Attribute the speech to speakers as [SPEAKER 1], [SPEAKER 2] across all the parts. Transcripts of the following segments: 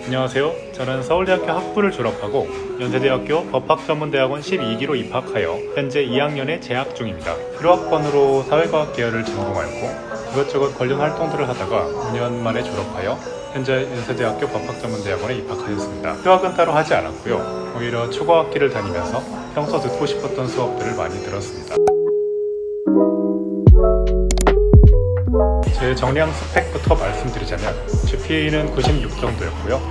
[SPEAKER 1] 안녕하세요. 저는 서울대학교 학부를 졸업하고 연세대학교 법학전문대학원 12기로 입학하여 현재 2학년에 재학 중입니다. 1호학번으로 사회과학 계열을 전공하였고 이것저것 관련 활동들을 하다가 5년 만에 졸업하여 현재 연세대학교 법학전문대학원에 입학하였습니다. 휴학은 따로 하지 않았고요. 오히려 초과학기를 다니면서 평소 듣고 싶었던 수업들을 많이 들었습니다. 제 정량 스펙부터 말씀드리자면 GPA는 96 정도였고요.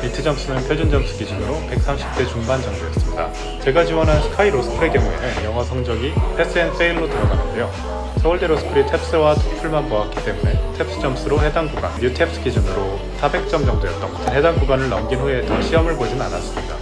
[SPEAKER 1] 리트 점수는 표준 점수 기준으로 130대 중반 정도였습니다. 제가 지원한 스카이 로스쿨의 경우에는 영어 성적이 패스 앤 페일로 들어가는데요. 서울대 로스쿨이 탭스와 토플만 보았기 때문에 탭스 점수로 해당 구간, 뉴탭스 기준으로 400점 정도였던 것, 해당 구간을 넘긴 후에 더 시험을 보진 않았습니다.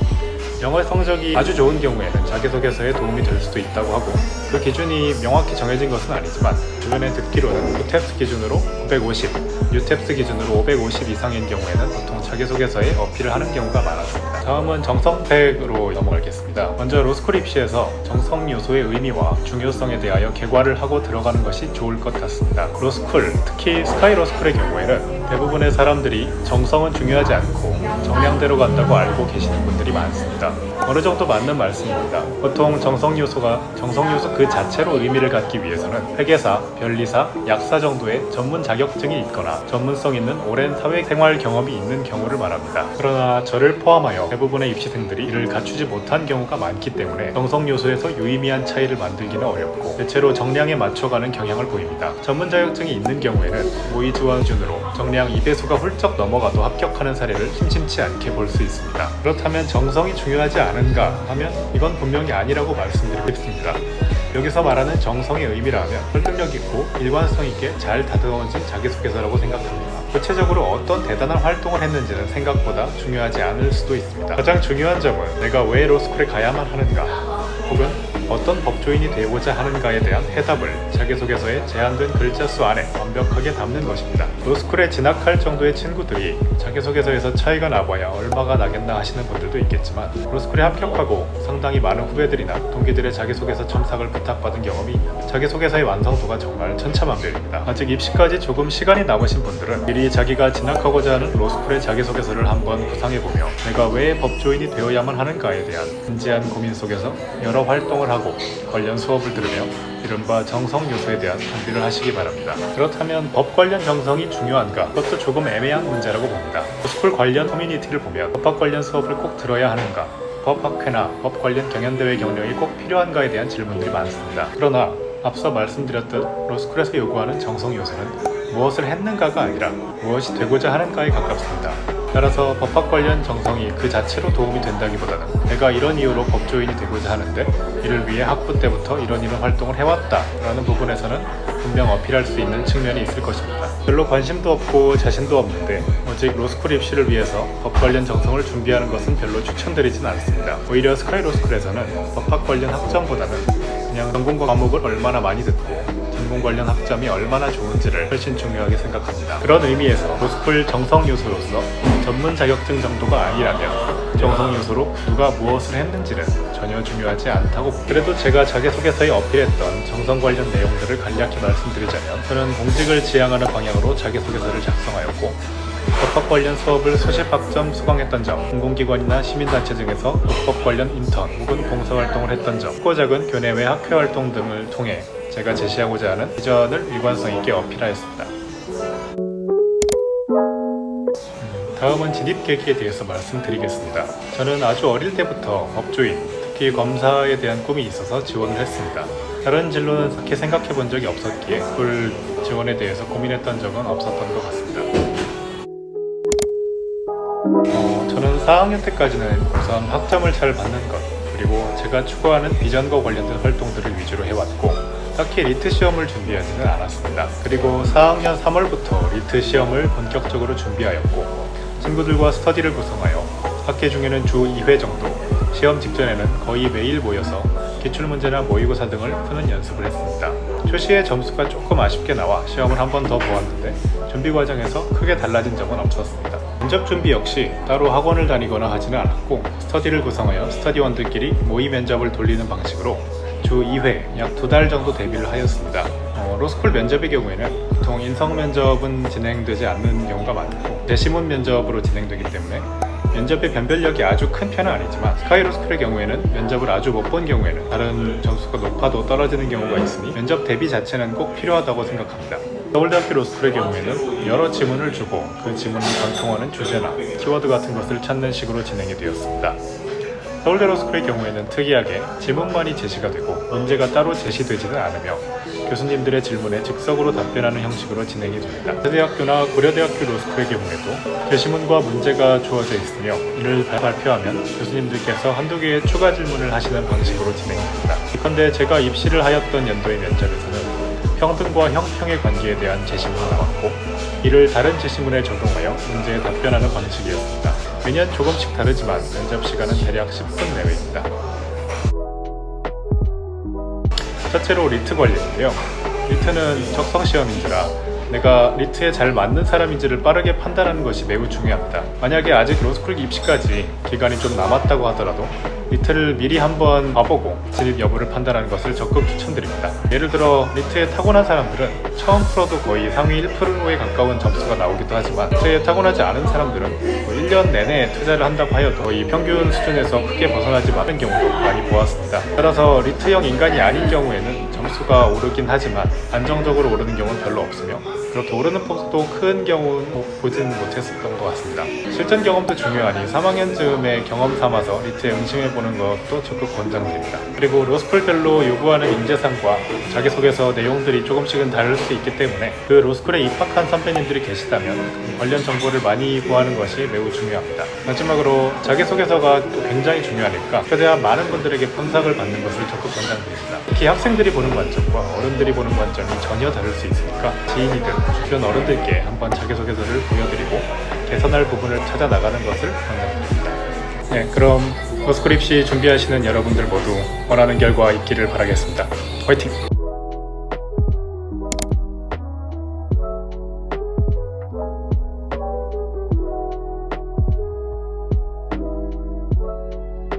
[SPEAKER 1] 영어 성적이 아주 좋은 경우에는 자기소개서에 도움이 될 수도 있다고 하고 그 기준이 명확히 정해진 것은 아니지만 주변에 듣기로는 뉴탭스 기준으로 950, 뉴탭스 기준으로 550 이상인 경우에는 보통 자기소개서에 어필을 하는 경우가 많았습니다. 다음은 정성팩으로 넘어가겠습니다. 먼저 로스쿨 입시에서 정성 요소의 의미와 중요성에 대하여 개괄을 하고 들어가는 것이 좋을 것 같습니다. 로스쿨, 특히 스카이 로스쿨의 경우에는 대부분의 사람들이 정성은 중요하지 않고 정량대로 간다고 알고 계시는 분들이 많습니다. 어느 정도 맞는 말씀입니다. 보통 정성 요소 그 자체로 의미를 갖기 위해서는 회계사, 변리사, 약사 정도의 전문 자격증이 있거나 전문성 있는 오랜 사회생활 경험이 있는 경우를 말합니다. 그러나 저를 포함하여 대부분의 입시생들이 이를 갖추지 못한 경우가 많기 때문에 정성 요소에서 유의미한 차이를 만들기는 어렵고 대체로 정량에 맞춰가는 경향을 보입니다. 전문 자격증이 있는 경우에는 모의 지원 기준으로 정량 2배수가 훌쩍 넘어가도 합격하는 사례를 심심치 않게 볼 수 있습니다. 그렇다면 정성이 중요하지 않은가 하면 이건 분명히 아니라고 말씀드리고 싶습니다. 여기서 말하는 정성의 의미라면 설득력 있고 일관성 있게 잘 다듬어진 자기소개서라고 생각합니다. 구체적으로 어떤 대단한 활동을 했는지는 생각보다 중요하지 않을 수도 있습니다. 가장 중요한 점은 내가 왜 로스쿨에 가야만 하는가 혹은 어떤 법조인이 되고자 하는가에 대한 해답을 자기소개서의 제한된 글자 수 안에 완벽하게 담는 것입니다. 로스쿨에 진학할 정도의 친구들이 자기소개서에서 차이가 나봐야 얼마가 나겠나 하시는 분들도 있겠지만 로스쿨에 합격하고 상당히 많은 후배들이나 동기들의 자기소개서 첨삭을 부탁받은 경험이 있는 자기소개서의 완성도가 정말 천차만별입니다. 아직 입시까지 조금 시간이 남으신 분들은 미리 자기가 진학하고자 하는 로스쿨의 자기소개서를 한번 구상해보며 내가 왜 법조인이 되어야만 하는가에 대한 진지한 고민 속에서 여러 활동을 하고 관련 수업을 들으며 이른바 정성 요소에 대한 준비를 하시기 바랍니다. 그렇다면 법 관련 정성이 중요한가? 그것도 조금 애매한 문제라고 봅니다. 로스쿨 관련 커뮤니티를 보면 법학 관련 수업을 꼭 들어야 하는가? 법학회나 법 관련 경연대회 경력이 꼭 필요한가에 대한 질문들이 많습니다. 그러나 앞서 말씀드렸듯 로스쿨에서 요구하는 정성 요소는 무엇을 했는가가 아니라 무엇이 되고자 하는가에 가깝습니다. 따라서 법학 관련 정성이 그 자체로 도움이 된다기보다는 내가 이런 이유로 법조인이 되고자 하는데 이를 위해 학부 때부터 이런 활동을 해왔다 라는 부분에서는 분명 어필할 수 있는 측면이 있을 것입니다. 별로 관심도 없고 자신도 없는데 오직 로스쿨 입시를 위해서 법 관련 정성을 준비하는 것은 별로 추천드리진 않습니다. 오히려 스카이 로스쿨에서는 법학 관련 학점보다는 그냥 전공 과목을 얼마나 많이 듣고 전공 관련 학점이 얼마나 좋은지를 훨씬 중요하게 생각합니다. 그런 의미에서 로스쿨 정성 요소로서 전문 자격증 정도가 아니라면 정성 요소로 누가 무엇을 했는지는 전혀 중요하지 않다고 봅니다. 그래도 제가 자기소개서에 어필했던 정성 관련 내용들을 간략히 말씀드리자면 저는 공직을 지향하는 방향으로 자기소개서를 작성하였고 법학 관련 수업을 수십 학점 수강했던 점, 공공기관이나 시민단체 등에서 법법 관련 인턴 혹은 봉사활동을 했던 점, 크고 작은 교내외 학회활동 등을 통해 제가 제시하고자 하는 비전을 일관성 있게 어필하였습니다. 다음은 진입 계기에 대해서 말씀드리겠습니다. 저는 아주 어릴 때부터 법조인, 특히 검사에 대한 꿈이 있어서 지원을 했습니다. 다른 진로는 딱히 생각해 본 적이 없었기에 그 지원에 대해서 고민했던 적은 없었던 것 같습니다. 저는 4학년 때까지는 우선 학점을 잘 받는 것, 그리고 제가 추구하는 비전과 관련된 활동들을 위주로 해왔고 딱히 리트 시험을 준비하지는 않았습니다. 그리고 4학년 3월부터 리트 시험을 본격적으로 준비하였고 친구들과 스터디를 구성하여 학기 중에는 주 2회 정도, 시험 직전에는 거의 매일 모여서 기출문제나 모의고사 등을 푸는 연습을 했습니다. 초시의 점수가 조금 아쉽게 나와 시험을 한 번 더 보았는데 준비 과정에서 크게 달라진 점은 없었습니다. 면접 준비 역시 따로 학원을 다니거나 하지는 않았고 스터디를 구성하여 스터디원들끼리 모의 면접을 돌리는 방식으로 주 2회 약 2달 정도 대비를 하였습니다. 로스쿨 면접의 경우에는 보통 인성 면접은 진행되지 않는 경우가 많고 대시문 면접으로 진행되기 때문에 면접의 변별력이 아주 큰 편은 아니지만 스카이 로스쿨의 경우에는 면접을 아주 못 본 경우에는 다른 점수가 높아도 떨어지는 경우가 있으니 면접 대비 자체는 꼭 필요하다고 생각합니다. 서울대학교 로스쿨의 경우에는 여러 지문을 주고 그 지문을 관통하는 주제나 키워드 같은 것을 찾는 식으로 진행이 되었습니다. 서울대 로스쿨의 경우에는 특이하게 지문만이 제시가 되고 문제가 따로 제시되지는 않으며 교수님들의 질문에 즉석으로 답변하는 형식으로 진행이 됩니다. 세대학교나 고려대학교 로스쿨의 경우에도 제시문과 문제가 주어져 있으며 이를 발표하면 교수님들께서 한두 개의 추가 질문을 하시는 방식으로 진행됩니다. 그런데 제가 입시를 하였던 연도의 면접에서는 평등과 형평의 관계에 대한 제시문을 나왔고 이를 다른 제시문에 적용하여 문제에 답변하는 방식이었습니다. 매년 조금씩 다르지만 면접 시간은 대략 10분 내외입니다. 첫째로 리트 관리인데요. 리트는 적성시험인지라 내가 리트에 잘 맞는 사람인지를 빠르게 판단하는 것이 매우 중요합니다. 만약에 아직 로스쿨 입시까지 기간이 좀 남았다고 하더라도 리트를 미리 한번 봐보고 진입 여부를 판단하는 것을 적극 추천드립니다. 예를 들어 리트에 타고난 사람들은 처음 풀어도 거의 상위 1%에 가까운 점수가 나오기도 하지만 리트에 타고나지 않은 사람들은 1년 내내 투자를 한다고 하여도 거의 평균 수준에서 크게 벗어나지 않는 경우도 많이 보았습니다. 따라서 리트형 인간이 아닌 경우에는 점수가 오르긴 하지만 안정적으로 오르는 경우는 별로 없으며 그렇게 오르는 폭도 큰 경우는 보진 못했었던 것 같습니다. 실전 경험도 중요하니 3학년쯤에 경험 삼아서 리트에 응시해보는 것도 적극 권장드립니다. 그리고 로스쿨별로 요구하는 인재상과 자기소개서 내용들이 조금씩은 다를 수 있기 때문에 그 로스쿨에 입학한 선배님들이 계시다면 관련 정보를 많이 구하는 것이 매우 중요합니다. 마지막으로 자기소개서가 또 굉장히 중요하니까 최대한 많은 분들에게 탐색을 받는 것을 적극 권장드립니다. 특히 학생들이 보는 관점과 어른들이 보는 관점이 전혀 다를 수 있으니까 지인이든 주변 어른들께 한번 자기소개서를 보여드리고 개선할 부분을 찾아 나가는 것을 권장드립니다. 네, 그럼 로스쿨 입시 준비하시는 여러분들 모두 원하는 결과 있기를 바라겠습니다. 화이팅!